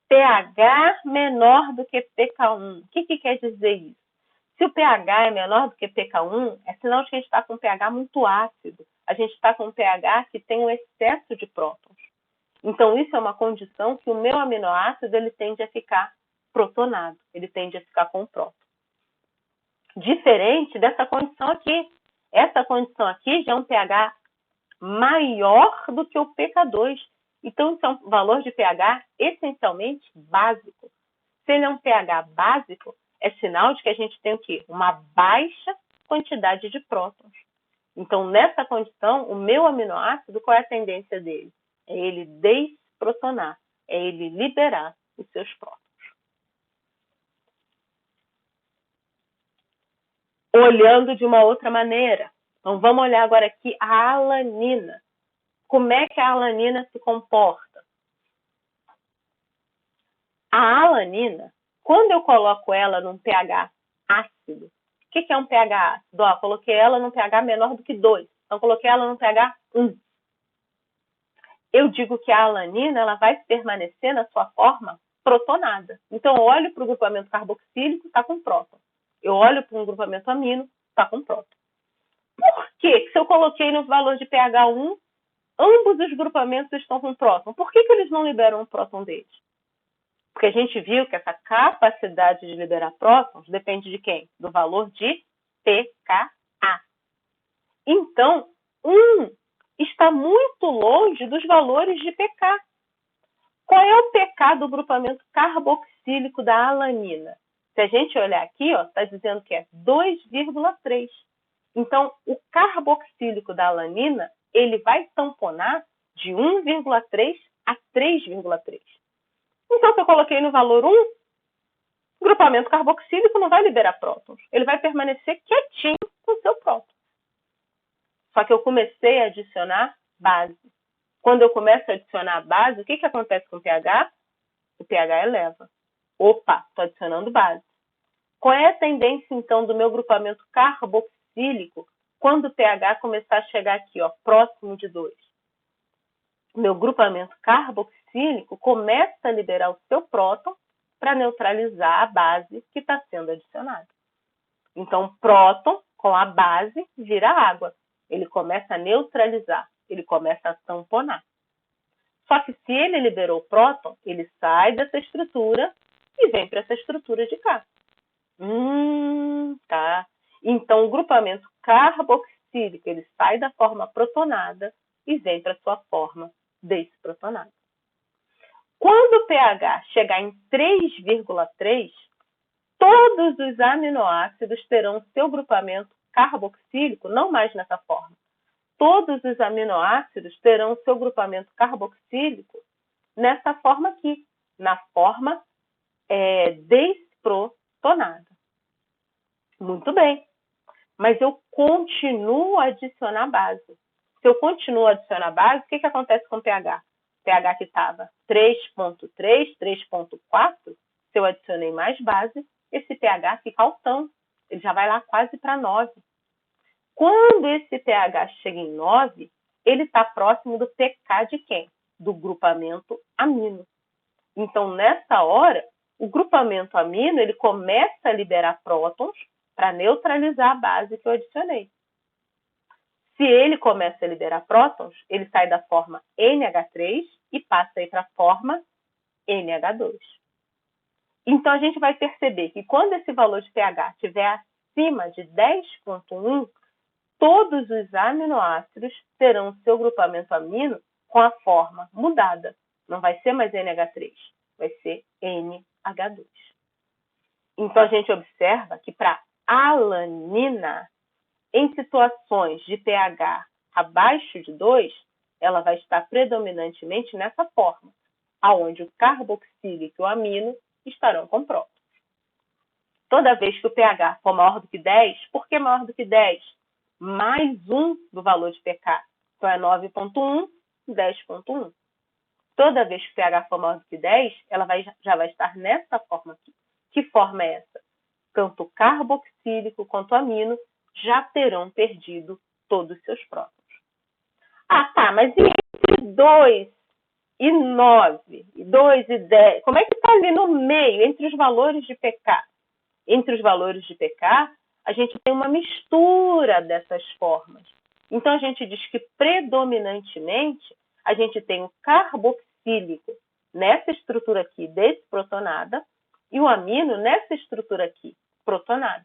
pH menor do que pK1. O que quer dizer isso? Se o pH é menor do que pK1, é sinal de que a gente está com um pH muito ácido. A gente está com um pH que tem um excesso de prótons. Então, isso é uma condição que o meu aminoácido ele tende a ficar protonado. Ele tende a ficar com próton. Diferente dessa condição aqui. Essa condição aqui já é um pH maior do que o pK2. Então, isso é um valor de pH essencialmente básico. Se ele é um pH básico, é sinal de que a gente tem o quê? Uma baixa quantidade de prótons. Então, nessa condição, o meu aminoácido, qual é a tendência dele? É ele desprotonar, é ele liberar os seus prótons. Olhando de uma outra maneira, então vamos olhar agora aqui a alanina. Como é que a alanina se comporta? A alanina, quando eu coloco ela num pH ácido, o que é um pH ácido? Ó, coloquei ela num pH menor do que 2, então coloquei ela num pH 1. Eu digo que a alanina ela vai permanecer na sua forma protonada. Então, eu olho para o grupamento carboxílico, está com próton. Eu olho para um grupamento amino, está com próton. Por que, se eu coloquei no valor de pH 1, ambos os grupamentos estão com próton? Por que eles não liberam o próton deles? Porque a gente viu que essa capacidade de liberar prótons depende de quem? Do valor de pKa. Então, 1 está muito longe dos valores de pK. Qual é o pK do grupamento carboxílico da alanina? Se a gente olhar aqui, está dizendo que é 2,3. Então, o carboxílico da alanina, ele vai tamponar de 1,3 a 3,3. Então, se eu coloquei no valor 1, o grupamento carboxílico não vai liberar prótons. Ele vai permanecer quietinho com o seu próton. Só que eu comecei a adicionar base. Quando eu começo a adicionar base, o que acontece com o pH? O pH eleva. Opa, estou adicionando base. Qual é a tendência, então, do meu grupamento carboxílico quando o pH começar a chegar aqui, próximo de 2? O meu grupamento carboxílico começa a liberar o seu próton para neutralizar a base que está sendo adicionada. Então, próton com a base vira água. Ele começa a neutralizar, ele começa a tamponar. Só que se ele liberou o próton, ele sai dessa estrutura e vem para essa estrutura de cá. Tá. Então, o grupamento carboxílico, ele sai da forma protonada e vem para sua forma desprotonada. Quando o pH chegar em 3,3, todos os aminoácidos terão seu grupamento carboxílico, não mais nessa forma. Todos os aminoácidos terão seu grupamento carboxílico nessa forma aqui, na forma desprotonada. Muito bem. Mas eu continuo a adicionar base. Se eu continuo a adicionar base, o que acontece com o pH? O pH que estava 3,3, 3,4, se eu adicionei mais base, esse pH fica altão. Ele já vai lá quase para 9. Quando esse pH chega em 9, ele está próximo do pK de quem? Do grupamento amino. Então, nessa hora, o grupamento amino ele começa a liberar prótons para neutralizar a base que eu adicionei. Se ele começa a liberar prótons, ele sai da forma NH3 e passa aí para a forma NH2. Então, a gente vai perceber que quando esse valor de pH estiver acima de 10,1, todos os aminoácidos terão seu grupamento amino com a forma mudada. Não vai ser mais NH3, vai ser NH2. Então, a gente observa que para alanina, em situações de pH abaixo de 2, ela vai estar predominantemente nessa forma, onde o carboxílico e o amino estarão com prótons. Toda vez que o pH for maior do que 10, por que maior do que 10? Mais 1 do valor de pK. Então, é 9,1, 10,1. Toda vez que o pH for maior do que 10, ela já vai estar nessa forma aqui. Que forma é essa? Tanto o carboxílico quanto o amino já terão perdido todos os seus prótons. Ah, tá, mas e entre 2 e 9, 2 e 10? Como é que está ali no meio, entre os valores de pK? Entre os valores de pK, a gente tem uma mistura dessas formas. Então, a gente diz que, predominantemente, a gente tem o carboxílico nessa estrutura aqui, desprotonada, e o amino nessa estrutura aqui, protonada.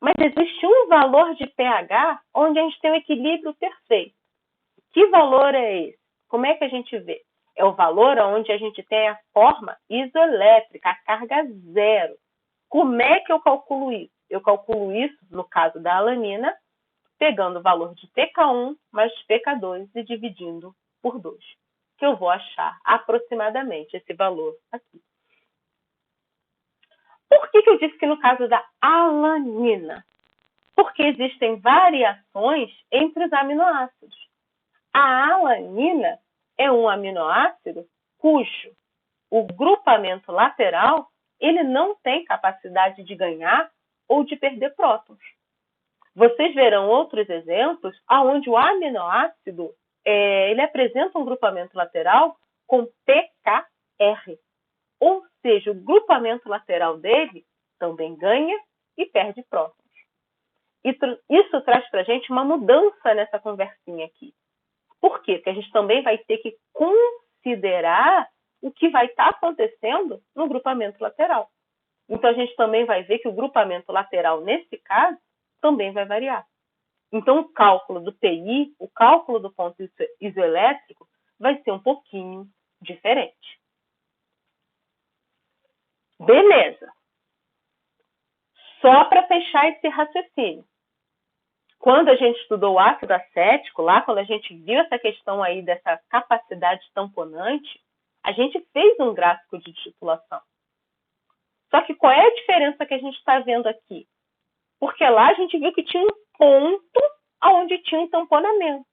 Mas existe um valor de pH onde a gente tem um equilíbrio perfeito. Que valor é esse? Como é que a gente vê? É o valor onde a gente tem a forma isoelétrica, a carga zero. Como é que eu calculo isso? Eu calculo isso, no caso da alanina, pegando o valor de pK1 mais pK2 e dividindo por 2, que eu vou achar aproximadamente esse valor aqui. Por que eu disse que no caso da alanina? Porque existem variações entre os aminoácidos. A alanina é um aminoácido cujo o grupamento lateral ele não tem capacidade de ganhar ou de perder prótons. Vocês verão outros exemplos onde o aminoácido ele apresenta um grupamento lateral com pKr. Ou seja, o grupamento lateral dele também ganha e perde prótons. Isso traz para a gente uma mudança nessa conversinha aqui. Por quê? Porque a gente também vai ter que considerar o que vai estar acontecendo no grupamento lateral. Então, a gente também vai ver que o grupamento lateral, nesse caso, também vai variar. Então, o cálculo do PI, o cálculo do ponto isoelétrico, vai ser um pouquinho diferente. Beleza. Só para fechar esse raciocínio. Quando a gente estudou o ácido acético, lá quando a gente viu essa questão aí dessa capacidade tamponante, a gente fez um gráfico de titulação. Só que qual é a diferença que a gente está vendo aqui? Porque lá a gente viu que tinha um ponto onde tinha um tamponamento.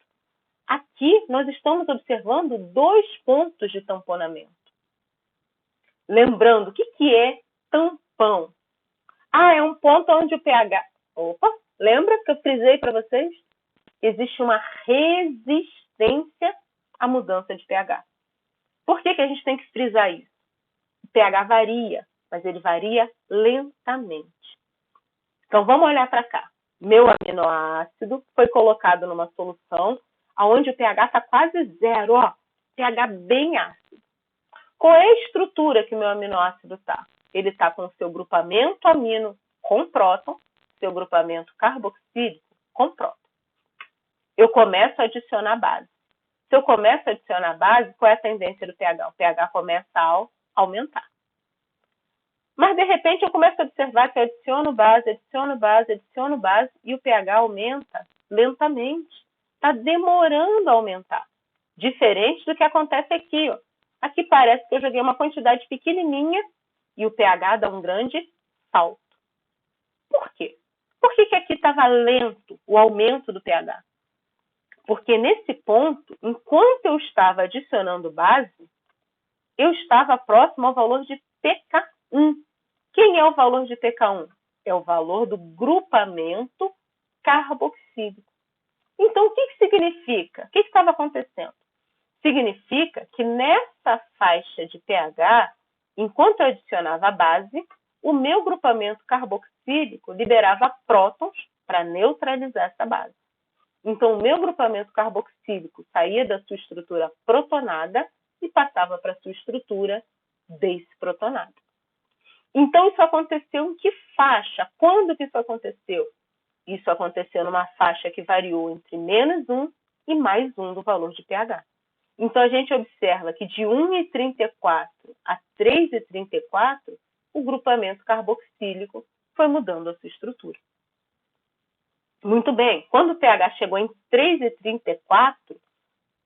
Aqui nós estamos observando 2 pontos de tamponamento. Lembrando, o que é tampão? É um ponto onde o pH... Opa! Lembra que eu frisei para vocês? Existe uma resistência à mudança de pH. Por que a gente tem que frisar isso? O pH varia, mas ele varia lentamente. Então, vamos olhar para cá. Meu aminoácido foi colocado numa solução onde o pH está quase zero, ó, pH bem ácido. Qual é a estrutura que o meu aminoácido está? Ele está com o seu grupamento amino com próton, seu grupamento carboxílico com próton. Eu começo a adicionar base. Se eu começo a adicionar base, qual é a tendência do pH? O pH começa a aumentar. Mas, de repente, eu começo a observar que eu adiciono base, e o pH aumenta lentamente. Está demorando a aumentar. Diferente do que acontece aqui. Ó. Aqui parece que eu joguei uma quantidade pequenininha e o pH dá um grande salto. Por quê? Por que aqui estava lento o aumento do pH? Porque nesse ponto, enquanto eu estava adicionando base, eu estava próximo ao valor de pK1. Quem é o valor de pK1? É o valor do grupamento carboxílico. Então, o que significa? O que estava acontecendo? Significa que nessa faixa de pH, enquanto eu adicionava a base, o meu grupamento carboxílico liberava prótons para neutralizar essa base. Então, o meu grupamento carboxílico saía da sua estrutura protonada e passava para a sua estrutura desprotonada. Então, isso aconteceu em que faixa? Quando que isso aconteceu? Isso aconteceu numa faixa que variou entre -1 e +1 do valor de pH. Então, a gente observa que de 1,34 a 3,34, o grupamento carboxílico foi mudando a sua estrutura. Muito bem, quando o pH chegou em 3,34,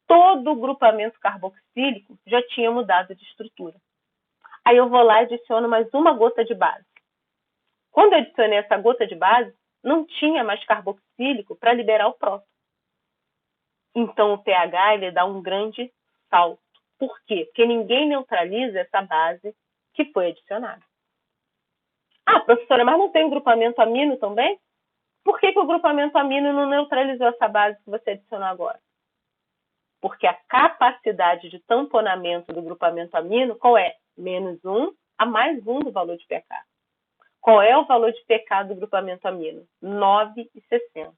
todo o grupamento carboxílico já tinha mudado de estrutura. Aí eu vou lá e adiciono mais uma gota de base. Quando eu adicionei essa gota de base, não tinha mais carboxílico para liberar o próton. Então, o pH ele dá um grande salto. Por quê? Porque ninguém neutraliza essa base que foi adicionada. Ah, professora, mas não tem um grupamento amino também? Por que o grupamento amino não neutralizou essa base que você adicionou agora? Porque a capacidade de tamponamento do grupamento amino, qual é? -1 a +1 do valor de pK. Qual é o valor de pK do grupamento amino? 9,60.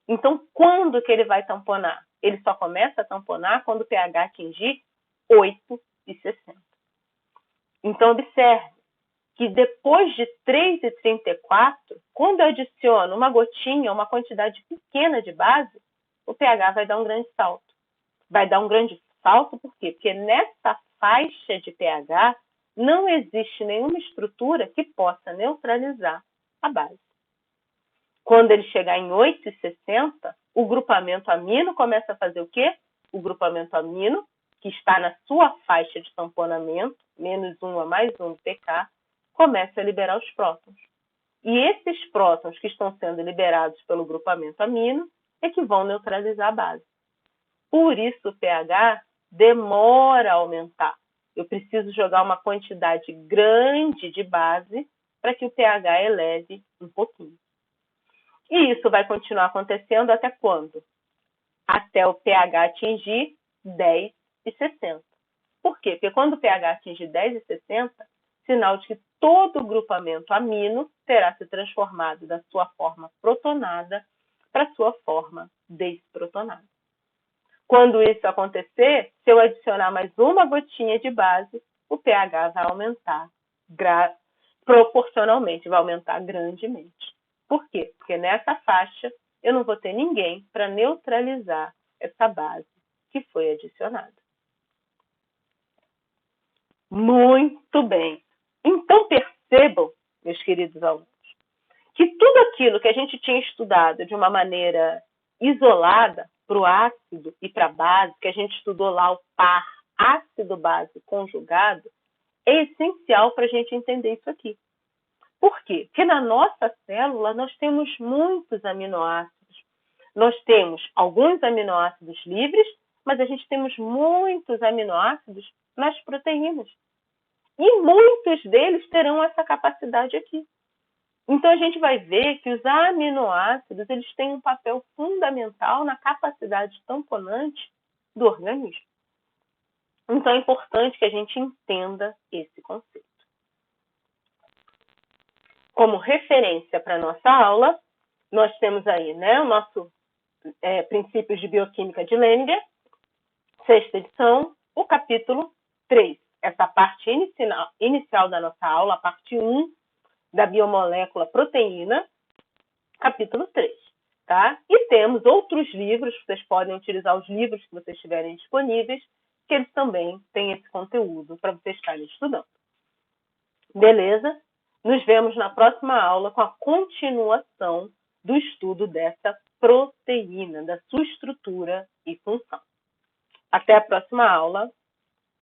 Então, quando que ele vai tamponar? Ele só começa a tamponar quando o pH atingir 8,60. Então, observe que depois de 3,34, quando eu adiciono uma gotinha, uma quantidade pequena de base, o pH vai dar um grande salto. Vai dar um grande salto por quê? Porque nessa faixa de pH não existe nenhuma estrutura que possa neutralizar a base. Quando ele chegar em 8,60, o grupamento amino começa a fazer o quê? O grupamento amino, que está na sua faixa de tamponamento, -1 a +1 pK, começa a liberar os prótons. E esses prótons que estão sendo liberados pelo grupamento amino é que vão neutralizar a base. Por isso o pH demora a aumentar. Eu preciso jogar uma quantidade grande de base para que o pH eleve um pouquinho. E isso vai continuar acontecendo até quando? Até o pH atingir 10,60. Por quê? Porque quando o pH atingir 10,60, sinal de que todo o grupamento amino terá se transformado da sua forma protonada para a sua forma desprotonada. Quando isso acontecer, se eu adicionar mais uma gotinha de base, o pH vai aumentar proporcionalmente, vai aumentar grandemente. Por quê? Porque nessa faixa eu não vou ter ninguém para neutralizar essa base que foi adicionada. Muito bem. Então percebam, meus queridos alunos, que tudo aquilo que a gente tinha estudado de uma maneira isolada para o ácido e para a base, que a gente estudou lá o par ácido-base conjugado, é essencial para a gente entender isso aqui. Por quê? Porque na nossa célula nós temos muitos aminoácidos. Nós temos alguns aminoácidos livres, mas a gente temos muitos aminoácidos nas proteínas. E muitos deles terão essa capacidade aqui. Então, a gente vai ver que os aminoácidos eles têm um papel fundamental na capacidade tamponante do organismo. Então, é importante que a gente entenda esse conceito. Como referência para a nossa aula, nós temos aí o nosso Princípios de Bioquímica de Leninger, 6ª edição, o capítulo 3. Essa parte inicial da nossa aula, a parte 1 da biomolécula proteína, capítulo 3. tá? E temos outros livros, vocês podem utilizar os livros que vocês tiverem disponíveis, que eles também têm esse conteúdo para vocês estarem estudando. Beleza? Nos vemos na próxima aula com a continuação do estudo dessa proteína, da sua estrutura e função. Até a próxima aula.